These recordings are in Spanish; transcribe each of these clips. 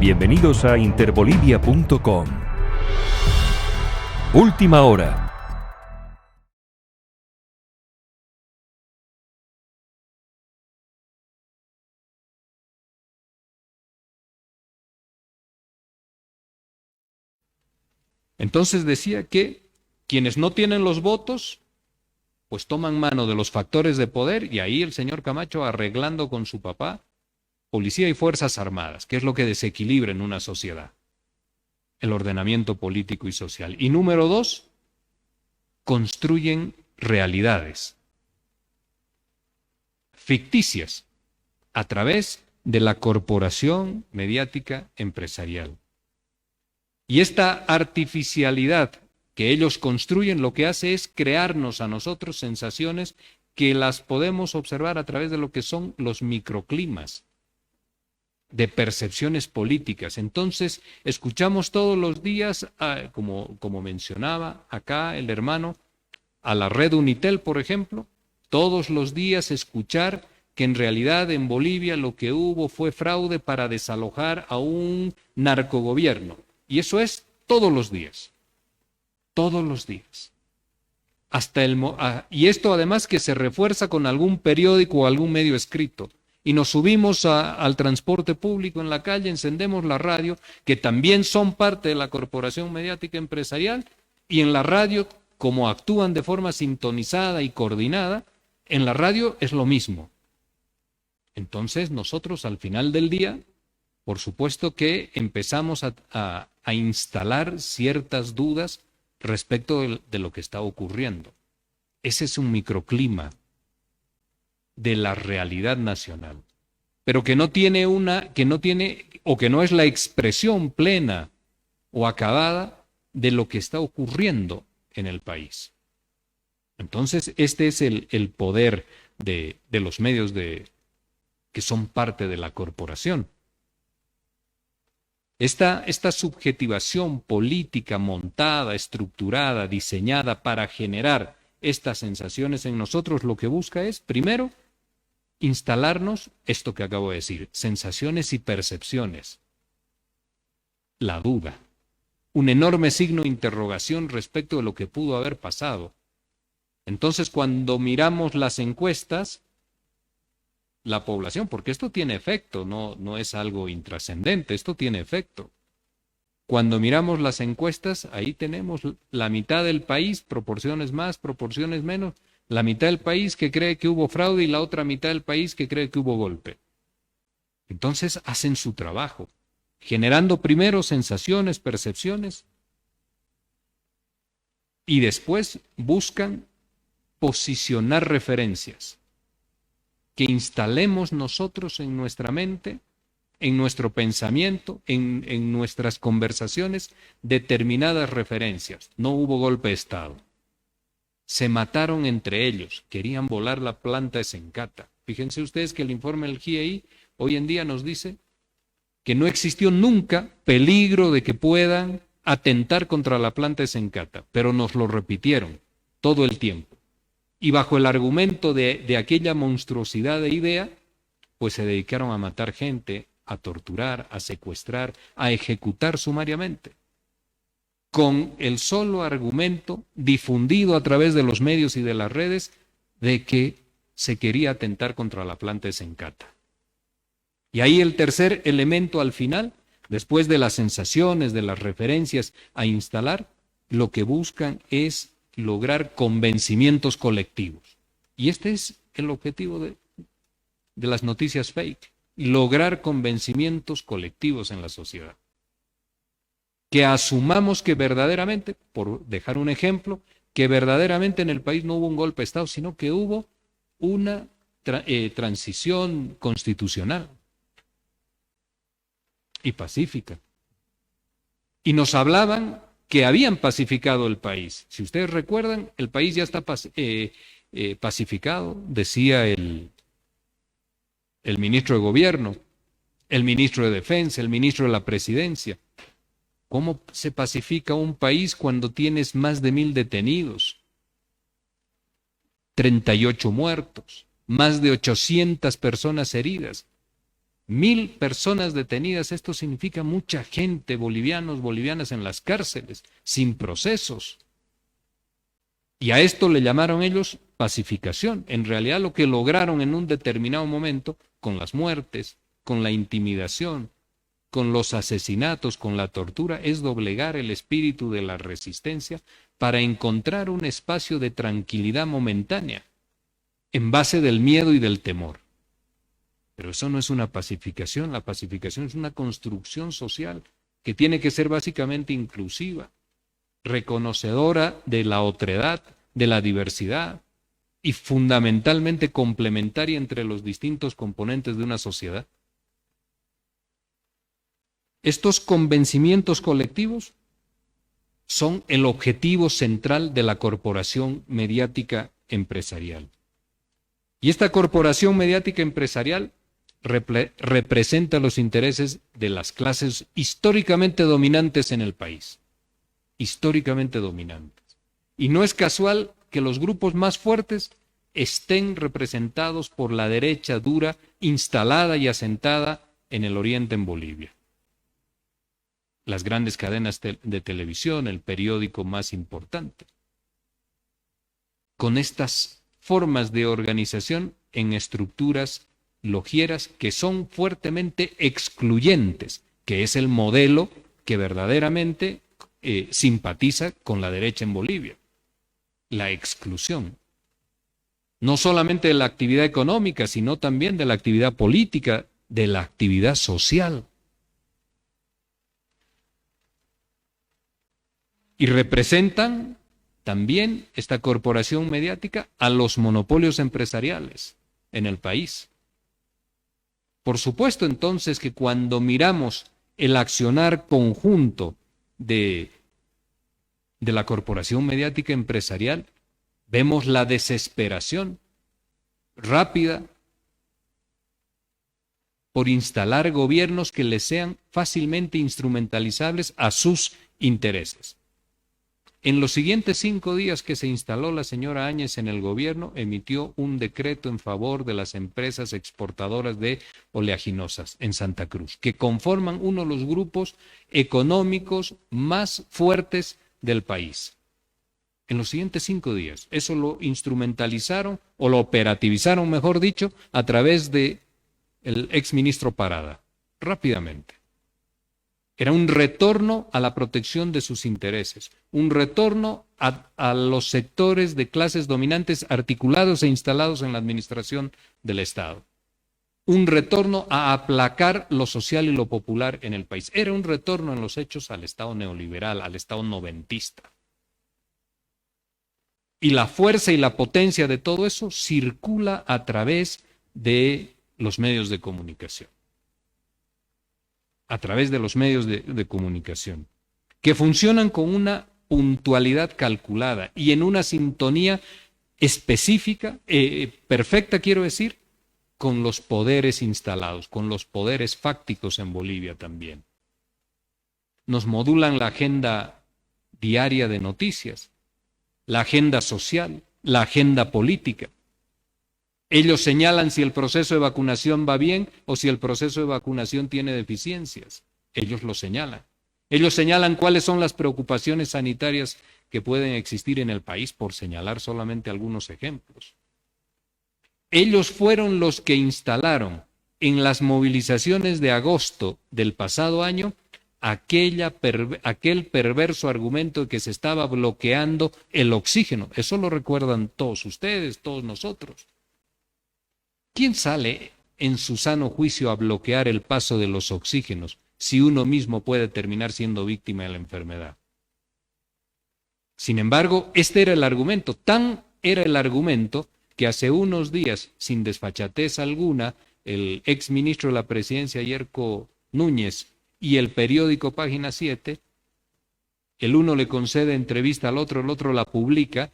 Bienvenidos a interbolivia.com. Última hora. Entonces decía que quienes no tienen los votos, pues toman mano de los factores de poder, y ahí el señor Camacho arreglando con su papá policía y fuerzas armadas, que es lo que desequilibra en una sociedad, el ordenamiento político y social. Y número dos, construyen realidades ficticias a través de la corporación mediática empresarial. Y esta artificialidad que ellos construyen lo que hace es crearnos a nosotros sensaciones que las podemos observar a través de lo que son los microclimas de percepciones políticas. Entonces, escuchamos todos los días, como mencionaba acá el hermano, a la red Unitel, por ejemplo, todos los días escuchar que en realidad en Bolivia lo que hubo fue fraude para desalojar a un narcogobierno. Y eso es todos los días. Todos los días. Y esto además que se refuerza con algún periódico o algún medio escrito. Y nos subimos al transporte público en la calle, encendemos la radio, que también son parte de la corporación mediática empresarial, y en la radio, como actúan de forma sintonizada y coordinada, en la radio es lo mismo. Entonces nosotros al final del día, por supuesto que empezamos a instalar ciertas dudas respecto de lo que está ocurriendo. Ese es un microclima de la realidad nacional, pero que no es la expresión plena o acabada de lo que está ocurriendo en el país. Entonces, este es el poder de los medios que son parte de la corporación. Esta subjetivación política montada, estructurada, diseñada para generar estas sensaciones en nosotros, lo que busca es, primero, instalarnos esto que acabo de decir, sensaciones y percepciones, la duda, un enorme signo de interrogación respecto de lo que pudo haber pasado. Entonces, cuando miramos las encuestas, la población, porque esto tiene efecto, no es algo intrascendente, esto tiene efecto. Cuando miramos las encuestas, ahí tenemos la mitad del país, proporciones más, proporciones menos, la mitad del país que cree que hubo fraude y la otra mitad del país que cree que hubo golpe. Entonces hacen su trabajo, generando primero sensaciones, percepciones, y después buscan posicionar referencias que instalemos nosotros en nuestra mente, en nuestro pensamiento, en nuestras conversaciones, determinadas referencias. No hubo golpe de Estado. Se mataron entre ellos, querían volar la planta de Sencata. Fíjense ustedes que el informe del GIEI hoy en día nos dice que no existió nunca peligro de que puedan atentar contra la planta de Sencata, pero nos lo repitieron todo el tiempo. Y bajo el argumento de aquella monstruosidad de idea, pues se dedicaron a matar gente, a torturar, a secuestrar, a ejecutar sumariamente, con el solo argumento difundido a través de los medios y de las redes de que se quería atentar contra la planta de Sencata. Y ahí el tercer elemento al final, después de las sensaciones, de las referencias a instalar, lo que buscan es lograr convencimientos colectivos. Y este es el objetivo de las noticias fake, lograr convencimientos colectivos en la sociedad. Que asumamos que verdaderamente, por dejar un ejemplo, que verdaderamente en el país no hubo un golpe de Estado, sino que hubo una transición constitucional y pacífica. Y nos hablaban que habían pacificado el país. Si ustedes recuerdan, el país ya está pacificado, decía el ministro de Gobierno, el ministro de Defensa, el ministro de la Presidencia. ¿Cómo se pacifica un país cuando tienes más de 1,000 detenidos, 38 muertos, más de 800 personas heridas? 1.000 personas detenidas. Esto significa mucha gente, bolivianos, bolivianas en las cárceles, sin procesos. Y a esto le llamaron ellos pacificación. En realidad lo que lograron en un determinado momento, con las muertes, con la intimidación, con los asesinatos, con la tortura, es doblegar el espíritu de la resistencia para encontrar un espacio de tranquilidad momentánea, en base del miedo y del temor. Pero eso no es una pacificación. La pacificación es una construcción social que tiene que ser básicamente inclusiva, reconocedora de la otredad, de la diversidad y fundamentalmente complementaria entre los distintos componentes de una sociedad. Estos convencimientos colectivos son el objetivo central de la corporación mediática empresarial. Y esta corporación mediática empresarial representa los intereses de las clases históricamente dominantes en el país. Históricamente dominantes. Y no es casual que los grupos más fuertes estén representados por la derecha dura instalada y asentada en el oriente en Bolivia. Las grandes cadenas de televisión, el periódico más importante. Con estas formas de organización en estructuras logieras que son fuertemente excluyentes, que es el modelo que verdaderamente simpatiza con la derecha en Bolivia. La exclusión. No solamente de la actividad económica, sino también de la actividad política, de la actividad social. Y representan también esta corporación mediática a los monopolios empresariales en el país. Por supuesto, entonces, que cuando miramos el accionar conjunto de la corporación mediática empresarial, vemos la desesperación rápida por instalar gobiernos que les sean fácilmente instrumentalizables a sus intereses. En los siguientes 5 días que se instaló la señora Áñez en el gobierno, emitió un decreto en favor de las empresas exportadoras de oleaginosas en Santa Cruz, que conforman uno de los grupos económicos más fuertes del país. En los siguientes 5 días, eso lo instrumentalizaron, o lo operativizaron, mejor dicho, a través del exministro Parada, rápidamente. Era un retorno a la protección de sus intereses, un retorno a los sectores de clases dominantes articulados e instalados en la administración del Estado. Un retorno a aplacar lo social y lo popular en el país. Era un retorno en los hechos al Estado neoliberal, al Estado noventista. Y la fuerza y la potencia de todo eso circula a través de los medios de comunicación. A través de los medios de comunicación, que funcionan con una puntualidad calculada y en una sintonía específica, perfecta quiero decir, con los poderes instalados, con los poderes fácticos en Bolivia también. Nos modulan la agenda diaria de noticias, la agenda social, la agenda política. Ellos señalan si el proceso de vacunación va bien o si el proceso de vacunación tiene deficiencias. Ellos lo señalan. Ellos señalan cuáles son las preocupaciones sanitarias que pueden existir en el país, por señalar solamente algunos ejemplos. Ellos fueron los que instalaron en las movilizaciones de agosto del pasado año aquel perverso argumento de que se estaba bloqueando el oxígeno. Eso lo recuerdan todos ustedes, todos nosotros. ¿Quién sale en su sano juicio a bloquear el paso de los oxígenos si uno mismo puede terminar siendo víctima de la enfermedad? Sin embargo, este era el argumento. Tan era el argumento que hace unos días, sin desfachatez alguna, el exministro de la Presidencia, Yerko Núñez, y el periódico Página 7, el uno le concede entrevista al otro, el otro la publica,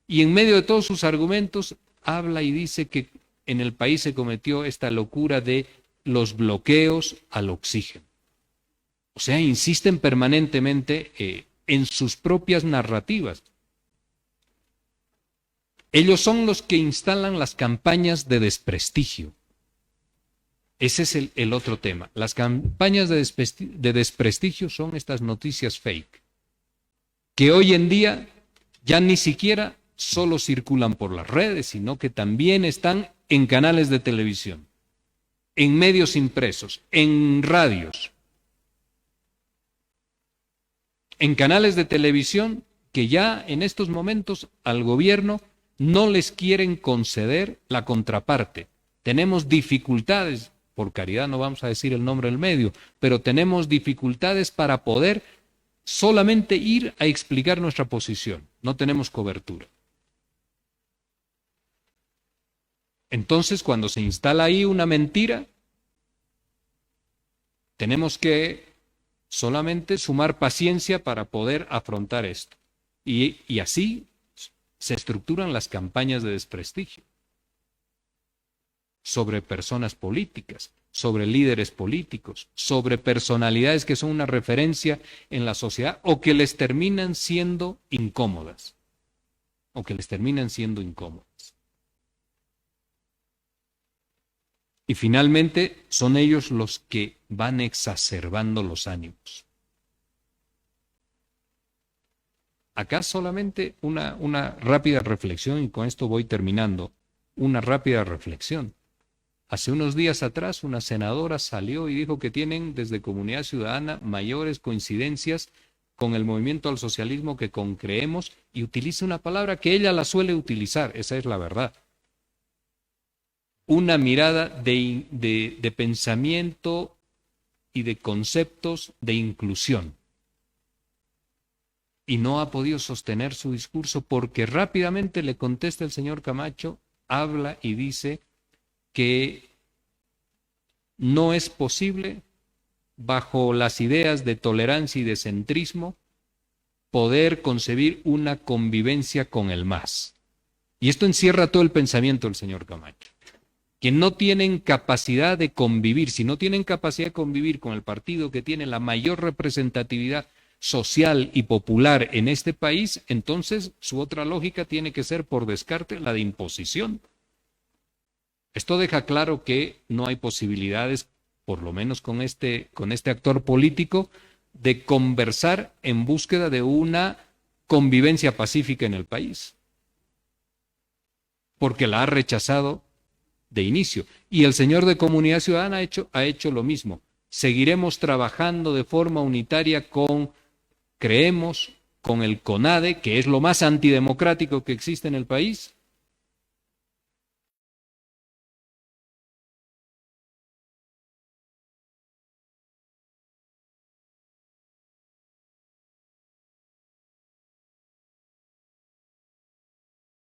y en medio de todos sus argumentos habla y dice que en el país se cometió esta locura de los bloqueos al oxígeno. O sea, insisten permanentemente en sus propias narrativas. Ellos son los que instalan las campañas de desprestigio. Ese es el otro tema. Las campañas de desprestigio son estas noticias fake, que hoy en día ya ni siquiera solo circulan por las redes, sino que también están en canales de televisión, en medios impresos, en radios, en canales de televisión que ya en estos momentos al gobierno no les quieren conceder la contraparte. Tenemos dificultades, por caridad no vamos a decir el nombre del medio, pero tenemos dificultades para poder solamente ir a explicar nuestra posición. No tenemos cobertura. Entonces, cuando se instala ahí una mentira, tenemos que solamente sumar paciencia para poder afrontar esto. Y así se estructuran las campañas de desprestigio sobre personas políticas, sobre líderes políticos, sobre personalidades que son una referencia en la sociedad o que les terminan siendo incómodas. Y finalmente son ellos los que van exacerbando los ánimos. Acá solamente una rápida reflexión, y con esto voy terminando, una rápida reflexión. Hace unos días atrás una senadora salió y dijo que tienen desde Comunidad Ciudadana mayores coincidencias con el movimiento al socialismo que con Creemos, y utiliza una palabra que ella la suele utilizar, esa es la verdad. Una mirada de pensamiento y de conceptos de inclusión. Y no ha podido sostener su discurso porque rápidamente le contesta el señor Camacho, habla y dice que no es posible, bajo las ideas de tolerancia y de centrismo, poder concebir una convivencia con el MAS. Y esto encierra todo el pensamiento del señor Camacho, que no tienen capacidad de convivir. Si no tienen capacidad de convivir con el partido que tiene la mayor representatividad social y popular en este país, entonces su otra lógica tiene que ser, por descarte, la de imposición. Esto deja claro que no hay posibilidades, por lo menos con este actor político, de conversar en búsqueda de una convivencia pacífica en el país, porque la ha rechazado de inicio. Y el señor de Comunidad Ciudadana ha hecho lo mismo. Seguiremos trabajando de forma unitaria con Creemos, con el CONADE, que es lo más antidemocrático que existe en el país.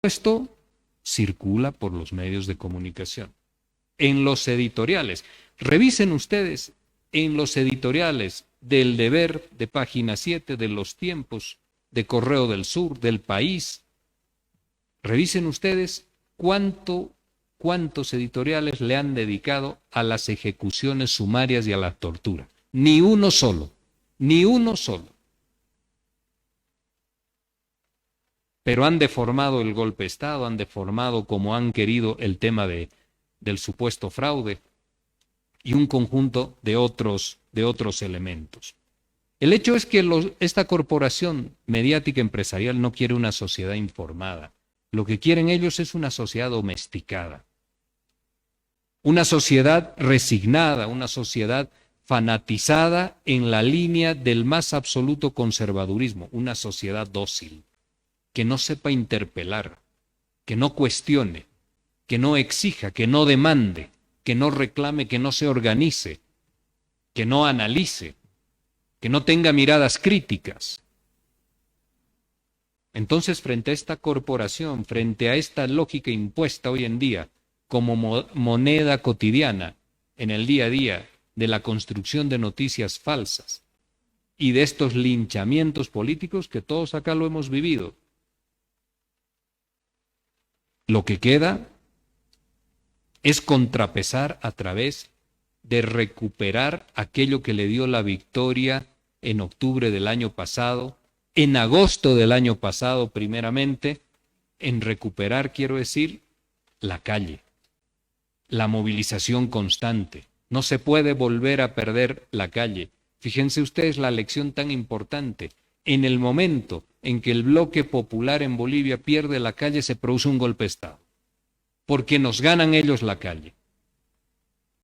Esto circula por los medios de comunicación. En los editoriales, revisen ustedes en los editoriales del Deber, de Página 7, de Los Tiempos, de Correo del Sur, del País. Revisen ustedes cuántos editoriales le han dedicado a las ejecuciones sumarias y a la tortura. Ni uno solo, ni uno solo. Pero han deformado el golpe de Estado, han deformado como han querido el tema del supuesto fraude y un conjunto de otros elementos. El hecho es que esta corporación mediática empresarial no quiere una sociedad informada. Lo que quieren ellos es una sociedad domesticada, una sociedad resignada, una sociedad fanatizada en la línea del más absoluto conservadurismo, una sociedad dócil, que no sepa interpelar, que no cuestione, que no exija, que no demande, que no reclame, que no se organice, que no analice, que no tenga miradas críticas. Entonces, frente a esta corporación, frente a esta lógica impuesta hoy en día como moneda cotidiana en el día a día de la construcción de noticias falsas y de estos linchamientos políticos que todos acá lo hemos vivido, lo que queda es contrapesar a través de recuperar aquello que le dio la victoria en octubre del año pasado, en agosto del año pasado primeramente, en recuperar, quiero decir, la calle, la movilización constante, No se puede volver a perder la calle. Fíjense ustedes la lección tan importante. En el momento en que el bloque popular en Bolivia pierde la calle, se produce un golpe de Estado, porque nos ganan ellos la calle.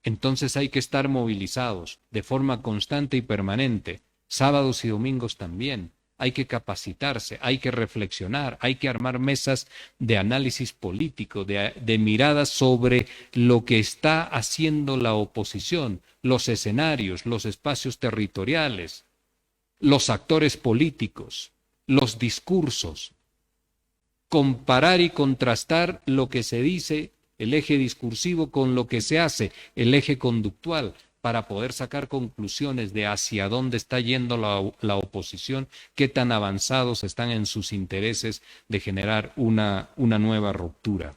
Entonces hay que estar movilizados de forma constante y permanente, sábados y domingos también. Hay que capacitarse, hay que reflexionar, hay que armar mesas de análisis político, de miradas sobre lo que está haciendo la oposición, los escenarios, los espacios territoriales, los actores políticos, los discursos. Comparar y contrastar lo que se dice, el eje discursivo, con lo que se hace, el eje conductual, para poder sacar conclusiones de hacia dónde está yendo la oposición, qué tan avanzados están en sus intereses de generar una nueva ruptura.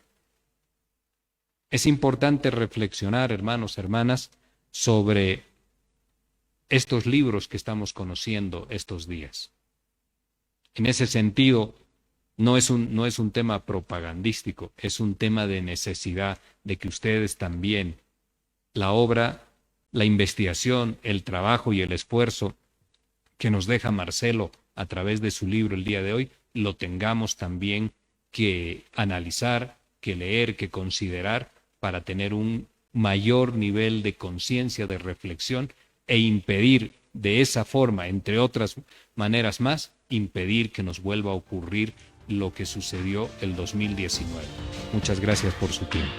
Es importante reflexionar, hermanos, hermanas, sobre estos libros que estamos conociendo estos días. En ese sentido, no es un tema propagandístico, es un tema de necesidad de que ustedes también, la obra, la investigación, el trabajo y el esfuerzo que nos deja Marcelo a través de su libro el día de hoy, lo tengamos también que analizar, que leer, que considerar para tener un mayor nivel de conciencia, de reflexión e impedir de esa forma, entre otras maneras más, impedir que nos vuelva a ocurrir lo que sucedió el 2019. Muchas gracias por su tiempo.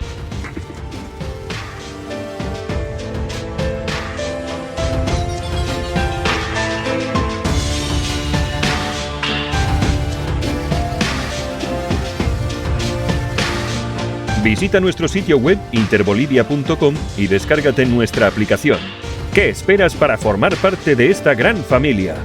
Visita nuestro sitio web interbolivia.com y descárgate nuestra aplicación. ¿Qué esperas para formar parte de esta gran familia?